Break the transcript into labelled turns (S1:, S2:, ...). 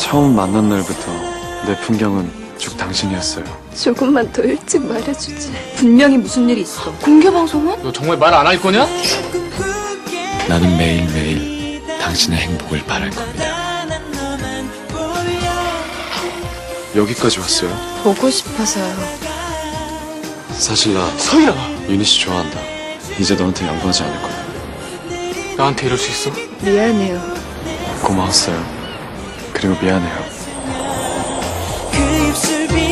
S1: 처음 만난 날부터 내 풍경은 쭉 당신이었어요.
S2: 조금만 더 일찍 말해주지.
S3: 분명히 무슨 일이 있어. 공개 방송은?
S4: 너 정말 말 안 할 거냐?
S1: 나는 매일매일 당신의 행복을 바랄 겁니다. 여기까지 왔어요.
S2: 보고 싶어서요.
S1: 사실 나
S4: 서희라,
S1: 유니 씨 좋아한다. 이제 너한테 양보하지 않을 거야.
S4: 나한테 이럴 수 있어?
S2: 미안해요.
S1: 고마웠어요. 그리고 미안해요.
S5: 그 입술 비